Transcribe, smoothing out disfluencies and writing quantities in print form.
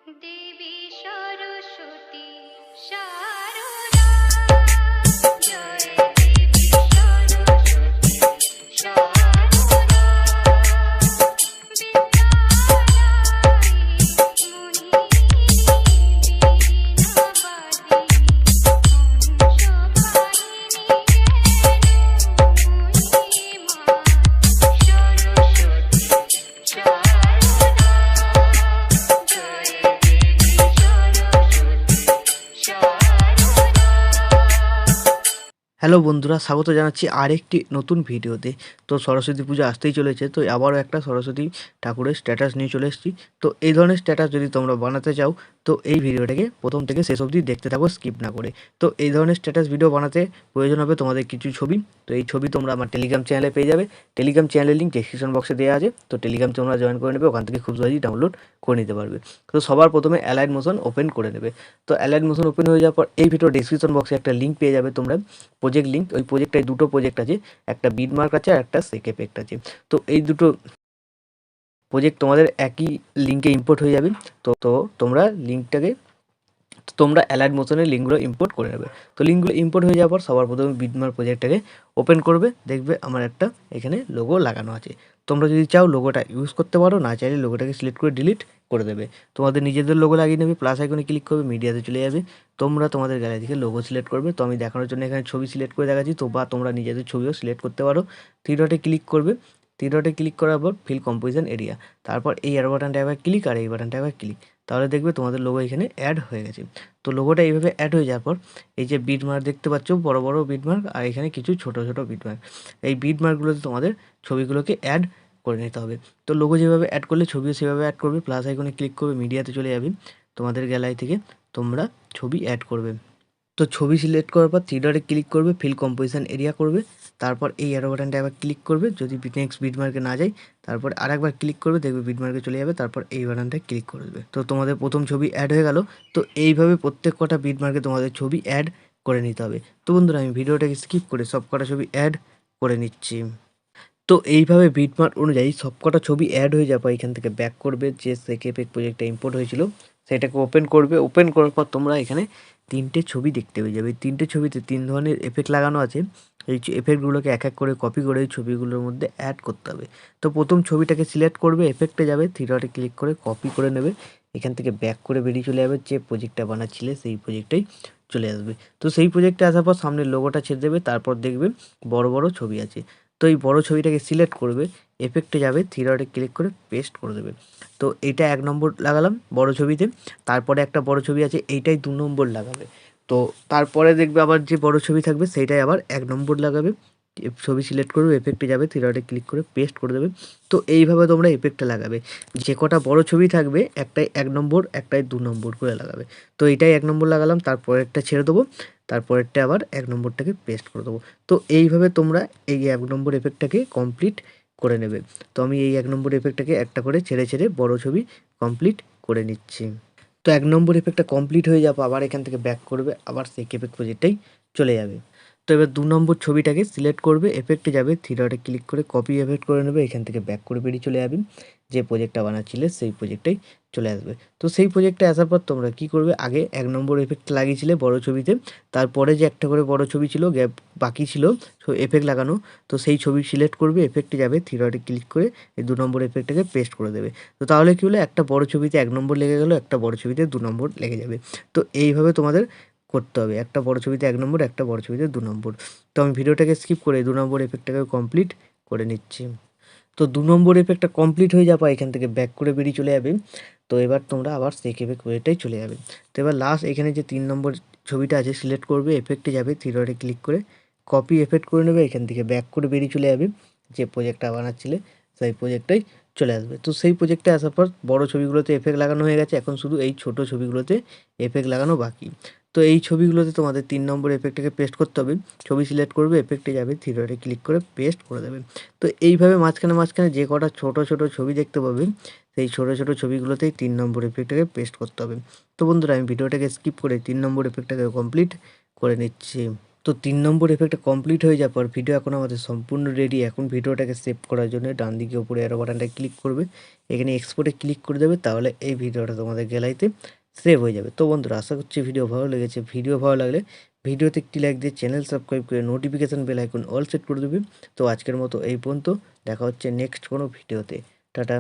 देवी सरस्वती शारदा जय देवी सरस्वती शारदा विद्यादायिनी मोहिनी वीणावादिनी हंसवाहिनी सरस्वती शारदा जय देवी सरस्वती शारदा। হ্যালো বন্ধুরা, স্বাগত জানাচ্ছি আরেকটি নতুন ভিডিওতে। তো সরস্বতী পূজা আসতেই চলেছে, তো আবারও একটা সরস্বতী ঠাকুরের স্ট্যাটাস নিয়ে চলে এসেছি। তো এই ধরনের স্ট্যাটাস যদি তোমরা বানাতে চাও তো এই ভিডিওটাকে প্রথম থেকে শেষ অবধি দেখতে থাকো, স্কিপ না করে। তো এই ধরনের স্ট্যাটাস ভিডিও বানাতে প্রয়োজন হবে তোমাদের কিছু ছবি। তো এই ছবি তোমরা আমার টেলিগ্রাম চ্যানেলে পেয়ে যাবে। টেলিগ্রাম চ্যানেলের লিঙ্ক ডেসক্রিপশন বক্সে দেওয়া আছে। তো টেলিগ্রাম তোমরা জয়েন করে নেবে, ওখান থেকে খুব সহজেই ডাউনলোড করে নিতে পারবে। তো সবার প্রথমে অ্যালাইট মোশন ওপেন করে নেবে। তো অ্যালাইট মোশন ওপেন হয়ে যাওয়ার পর এই ভিডিও ডেসক্রিপশন বক্সে একটা লিঙ্ক পেয়ে যাবে তোমরা, প্রজেক্ট লিঙ্ক। ওই প্রজেক্টটায় দুটো প্রজেক্ট আছে, একটা বিটমার্ক আছে আর একটা সেক এফেক্ট আছে। তো এই দুটো প্রজেক্ট তোমাদের একই লিঙ্কে ইম্পোর্ট হয়ে যাবে। তো তোমরা লিঙ্কটাকে তোমরা অ্যালাইট মোশনের লিঙ্কগুলো ইম্পোর্ট করে নেবে। তো লিঙ্কগুলো ইম্পোর্ট হয়ে যাওয়ার পর সবার প্রথমে বিটমার্ক প্রজেক্টটাকে ওপেন করবে। দেখবে আমার একটা এখানে লোগো লাগানো আছে। তোমরা যদি চাও লোগোটা ইউজ করতে পারো, না চাইলে লোগোটাকে সিলেক্ট করে ডিলিট করে দেবে। তোমাদের নিজেদের লোগো লাগিয়ে নেবে, প্লাস আইকনে ক্লিক করবে, মিডিয়াতে চলে যাবে। তোমরা তোমাদের গ্যালারি থেকে লোগো সিলেক্ট করবে। তো আমি দেখানোর জন্য এখানে ছবি সিলেক্ট করে দেখাচ্ছি। তো বা তোমরা নিজেদের ছবিও সিলেক্ট করতে পারো। থ্রি ডটে ক্লিক করবে। থ্রি ডটে ক্লিক করার পর ফিল কম্পোজিশন এরিয়া, তারপর এই অ্যারো বাটনটা একবার ক্লিক আর এই বাটনটা একবার ক্লিক, তাহলে দেখবে তোমাদের লোগো এখানে অ্যাড হয়ে গেছে। তো লোগোটা এইভাবে অ্যাড হয়ে যাওয়ার পর এই যে বিটমার্ক দেখতে পাচ্ছ, বড় বড় বিটমার্ক আর এখানে কিছু ছোট ছোট বিটমার্ক, এই বিটমার্কগুলোতে তোমাদের ছবিগুলোকে অ্যাড করে নিতে হবে। তো লোগো যেভাবে অ্যাড করলে ছবিও সেভাবে অ্যাড করবে। প্লাস আইকনে ক্লিক করবে, মিডিয়াতে চলে যাবে। তোমাদের গ্যালারি থেকে তোমরা ছবি অ্যাড করবে। তো ছবি সিলেক্ট করার পর থ্রি ডটে ক্লিক করবে, ফিল কম্পোজিশন এরিয়া করবে, তারপর এই অ্যারো বাটনটা একবার ক্লিক করবে। যদি নেক্সট বিটমার্কে না যায় তারপর আরেকবার ক্লিক করবে, দেখবে বিটমার্কে চলে যাবে। তারপর এই বাটনটা ক্লিক করে দেবে। তো তোমাদের প্রথম ছবি অ্যাড হয়ে গেল। তো এইভাবে প্রত্যেক কটা বিটমার্কে তোমাদের ছবি অ্যাড করে নিতে হবে। তো বন্ধুরা, আমি ভিডিওটাকে স্কিপ করে সব কটা ছবি অ্যাড করে নিচ্ছি। তো এইভাবে বিটমার্ক অনুযায়ী সবকটা ছবি অ্যাড হয়ে যাবে। এখান থেকে ব্যাক করবে, যে সেক এফেক্ট প্রজেক্টটা ইম্পোর্ট হয়েছিল সেটাকে ওপেন করবে। ওপেন করার পর তোমরা এখানে তিনটে ছবি দেখতে পেয়ে যাবে। তিনটে ছবিতে তিন ধরনের এফেক্ট লাগানো আছে। এই এফেক্টগুলোকে এক এক করে কপি করে এই ছবিগুলোর মধ্যে অ্যাড করতে হবে। তো প্রথম ছবিটাকে সিলেক্ট করবে, এফেক্টে যাবে, থ্রি ডটে ক্লিক করে কপি করে নেবে। এখান থেকে ব্যাক করে বেরিয়ে চলে যাবে, যে প্রজেক্টটা বানাচ্ছিলে সেই প্রজেক্টটাই চলে আসবে। তো সেই প্রজেক্টে আসার পর সামনের লোগোটা ছেড়ে দেবে। তারপর দেখবে বড় বড় ছবি আছে। তো এই বড় ছবিটাকে সিলেক্ট করবে, এফেক্টে যাবে, থ্রি ডটে ক্লিক করে পেস্ট করে দেবে। তো এটা 1 নম্বর লাগালাম বড় ছবিতে। তারপরে একটা বড় ছবি আছে, এইটাই 2 নম্বর লাগাবে। তো তারপরে দেখবে আবার যে বড় ছবি থাকবে সেইটাই আবার 1 নম্বর লাগাবে। ছবি সিলেক্ট করবে, এফেক্টে যাবে, থ্রি ডটে ক্লিক করে পেস্ট করে দেবে। তো এইভাবে তোমরা এফেক্টটা লাগাবে। যে কটা বড় ছবি থাকবে একটাই 1 নম্বর, একটাই 2 নম্বর করে লাগাবে। তো এইটাই 1 নম্বর লাগালাম, তারপরেরটা ছেড়ে দেবো, তারপরেরটা আবার 1 নম্বরটাকে পেস্ট করে দেবো। তো এইভাবে তোমরা এই 1 নম্বর এফেক্টটাকে কমপ্লিট করে নেবে। তো আমি এই 1 নম্বর এফেক্টটাকে একটা করে ছেড়ে ছেড়ে বড় ছবি কমপ্লিট করে নিচ্ছি। তো 1 নম্বর এফেক্টটা কমপ্লিট হয়ে যাবে, আবার এখান থেকে ব্যাক করবে, আবার সেক এফেক্ট প্রজেক্টটাই চলে যাবে। তো এবার 2 নম্বর ছবিটাকে সিলেক্ট করবে, এফেক্টে যাবে, থ্রি ডটে ক্লিক করে কপি এফেক্ট করে নেবে। এখান থেকে ব্যাক করে বেরিয়ে চলে যাবে, যে প্রজেক্টটা বানাচ্ছিলে সেই প্রজেক্টটাই চলে আসবে। তো সেই প্রজেক্টে আসার পর তোমরা কী করবে, আগে 1 নম্বর এফেক্ট লাগিয়েছিলে বড় ছবিতে, তারপরে যে একটা করে বড় ছবি ছিল গ্যাপ বাকি ছিল এফেক্ট লাগানো, তো সেই ছবি সিলেক্ট করবে, এফেক্টে যাবে, থ্রি ডটে ক্লিক করে এই 2 নম্বর এফেক্টটাকে পেস্ট করে দেবে। তো তাহলে কী হলো, একটা বড় ছবিতে 1 নম্বর লেগে গেলো, একটা বড় ছবিতে 2 নম্বর লেগে যাবে। তো এইভাবে তোমাদের করতে হবে, একটা বড় ছবিতে 1 নম্বর, একটা বড় ছবিতে 2 নম্বর। তো আমি ভিডিওটাকে স্কিপ করে 2 নম্বর এফেক্টটাকে কমপ্লিট করে নিচ্ছি। তো 2 নম্বর এফেক্টটা কমপ্লিট হয়ে যাবে, এখান থেকে ব্যাক করে বেরিয়ে চলে যাবে। তো এবার তোমরা আবার সেক এফেক্ট প্রজেক্টটাই চলে যাবে। তো এবার লাস্ট এখানে যে 3 নম্বর ছবিটা আছে সিলেক্ট করবে, এফেক্টে যাবে, থ্রি ডটে ক্লিক করে কপি এফেক্ট করে নেবে। এখান থেকে ব্যাক করে বেরিয়ে চলে যাবে, যে প্রজেক্টটা বানাচ্ছিলে সেই প্রজেক্টটাই চলে আসবে। তো সেই প্রজেক্টে আসার পর বড় ছবিগুলোতে এফেক্ট লাগানো হয়ে গেছে, এখন শুধু এই ছোট ছবিগুলোতে এফেক্ট লাগানো বাকি। তো এই ছবিগুলোতে তোমাদের 3 নম্বর এফেক্টটাকে পেস্ট করতে হবে। ছবি সিলেক্ট করবে, এফেক্টে যাবে, থ্রি ডটে ক্লিক করে পেস্ট করে দেবে। তো এইভাবে মাঝখানে মাঝখানে যে কটা ছোট ছোট ছবি দেখতে পাবে সেই ছোট ছোট ছবিগুলোতেই 3 নম্বর এফেক্টটাকে পেস্ট করতে হবে। তো বন্ধুরা, আমি ভিডিওটাকে স্কিপ করে 3 নম্বর এফেক্টটাকে কমপ্লিট করে নিচ্ছি। তো 3 নম্বর এফেক্টটা কমপ্লিট হয়ে যাওয়ার পর ভিডিও এখন আমাদের সম্পূর্ণ রেডি। এখন ভিডিওটাকে সেভ করার জন্য ডান দিকে উপরে অ্যারো বাটনটা ক্লিক করবে, এখানে এক্সপোর্টে ক্লিক করে দেবে, তাহলে এই ভিডিওটা তোমাদের গ্যালারিতে সেভ হয়ে যাবে। তো বন্ধুরা, আশা করছি ভিডিও ভালো লেগেছে। ভিডিও ভালো লাগলে ভিডিওতে একটি লাইক দিয়ে চ্যানেল সাবস্ক্রাইব করে notification bell icon all set করে দেবে। তো আজকের মতো এই পর্যন্ত, দেখা হচ্ছে নেক্সট কোনো ভিডিওতে। টাটা।